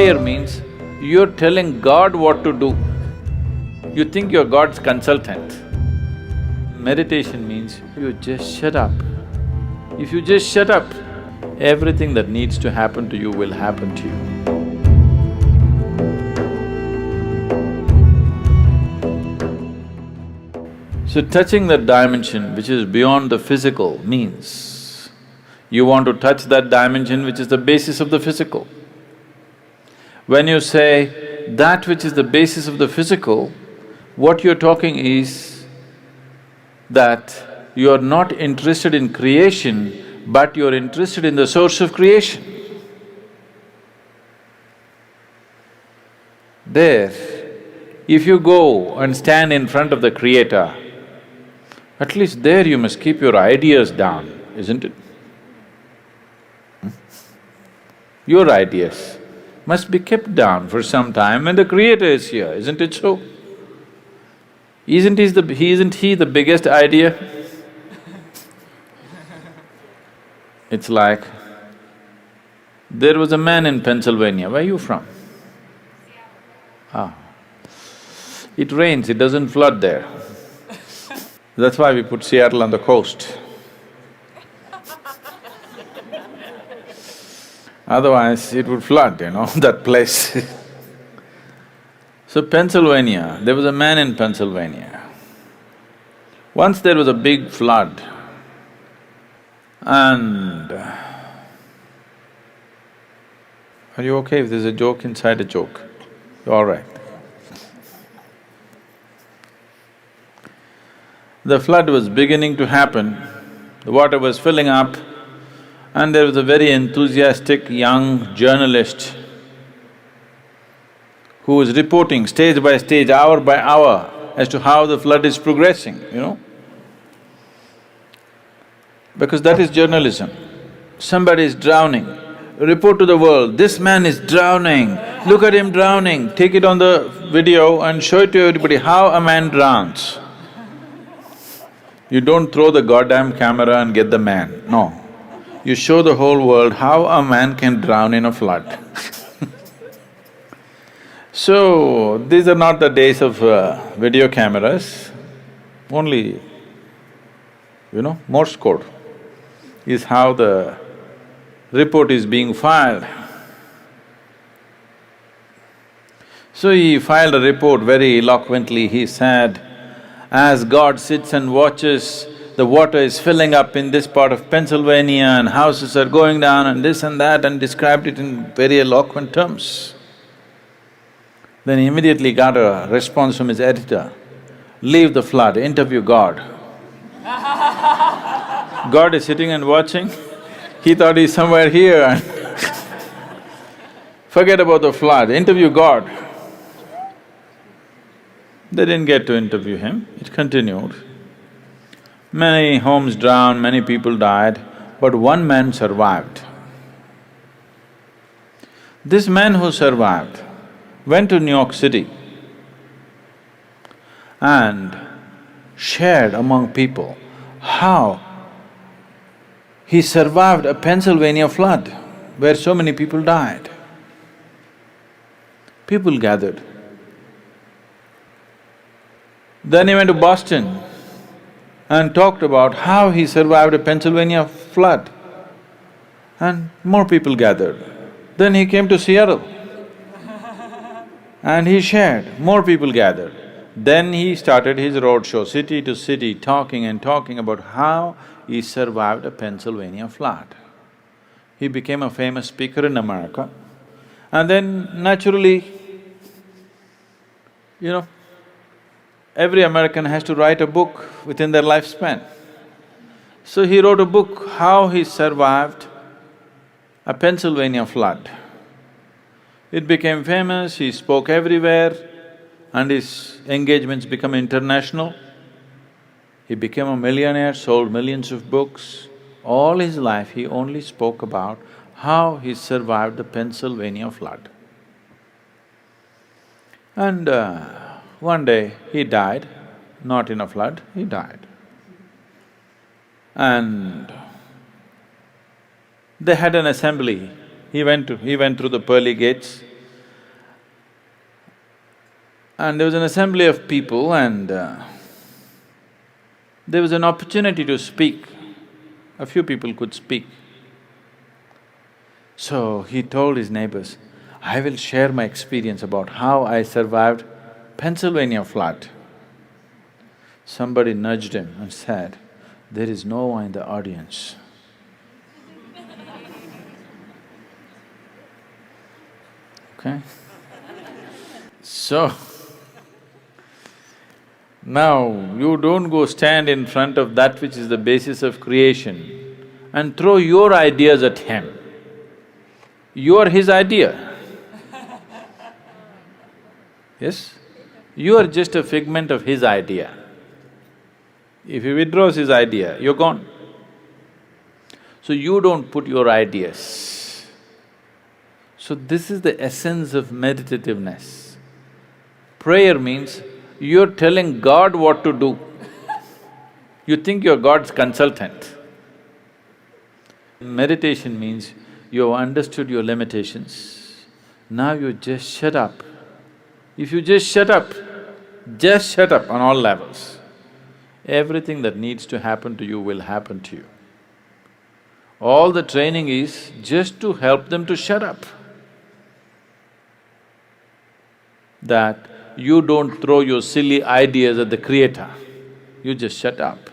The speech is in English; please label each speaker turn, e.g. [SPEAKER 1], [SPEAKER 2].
[SPEAKER 1] Prayer means you're telling God what to do. You think you're God's consultant. Meditation means you just shut up. If you just shut up, everything that needs to happen to you will happen to you. So touching that dimension which is beyond the physical means you want to touch that dimension which is the basis of the physical. When you say that which is the basis of the physical, what you're talking is that you are not interested in creation, but you're interested in the source of creation. There, if you go and stand in front of the Creator, at least there you must keep your ideas down, isn't it? Your ideas must be kept down for some time when the Creator is here, isn't it so? Isn't he the biggest idea? It's like, there was a man in Pennsylvania, where are you from? Ah. It rains, it doesn't flood there. That's why we put Seattle on the coast. Otherwise, it would flood, that place. So Pennsylvania, there was a man in Pennsylvania. Once there was a big flood and… Are you okay if there's a joke inside a joke? You're all right. The flood was beginning to happen, the water was filling up, and there was a very enthusiastic young journalist who was reporting stage by stage, hour by hour as to how the flood is progressing, Because that is journalism. Somebody is drowning, report to the world, this man is drowning, look at him drowning, take it on the video and show it to everybody how a man drowns. You don't throw the goddamn camera and get the man, no. You show the whole world how a man can drown in a flood. So, these are not the days of video cameras, only, Morse code is how the report is being filed. So he filed a report very eloquently, he said, as God sits and watches, the water is filling up in this part of Pennsylvania and houses are going down and this and that, and described it in very eloquent terms. Then he immediately got a response from his editor, leave the flood, interview God. God is sitting and watching, he thought he's somewhere here and forget about the flood, interview God. They didn't get to interview him, it continued. Many homes drowned, many people died, but one man survived. This man who survived went to New York City and shared among people how he survived a Pennsylvania flood where so many people died. People gathered. Then he went to Boston and talked about how he survived a Pennsylvania flood, and more people gathered. Then he came to Seattle and he shared, more people gathered. Then he started his roadshow, city to city, talking and talking about how he survived a Pennsylvania flood. He became a famous speaker in America, and then naturally, every American has to write a book within their lifespan. So he wrote a book, how he survived a Pennsylvania flood. It became famous, he spoke everywhere, and his engagements became international. He became a millionaire, sold millions of books. All his life he only spoke about how he survived the Pennsylvania flood. And one day he died, not in a flood, he died. And they had an assembly. He went through the pearly gates And there was an assembly of people and there was an opportunity to speak. A few people could speak. So he told his neighbors, I will share my experience about how I survived Pennsylvania flood. Somebody nudged him and said, there is no one in the audience. Okay? So, now you don't go stand in front of that which is the basis of creation and throw your ideas at him. You are his idea. Yes? You are just a figment of his idea. If he withdraws his idea, you're gone. So you don't put your ideas. So this is the essence of meditativeness. Prayer means you're telling God what to do. You think you're God's consultant. Meditation means you have understood your limitations. Now you just shut up. If you just shut up on all levels, everything that needs to happen to you will happen to you. All the training is just to help them to shut up. That you don't throw your silly ideas at the Creator, you just shut up.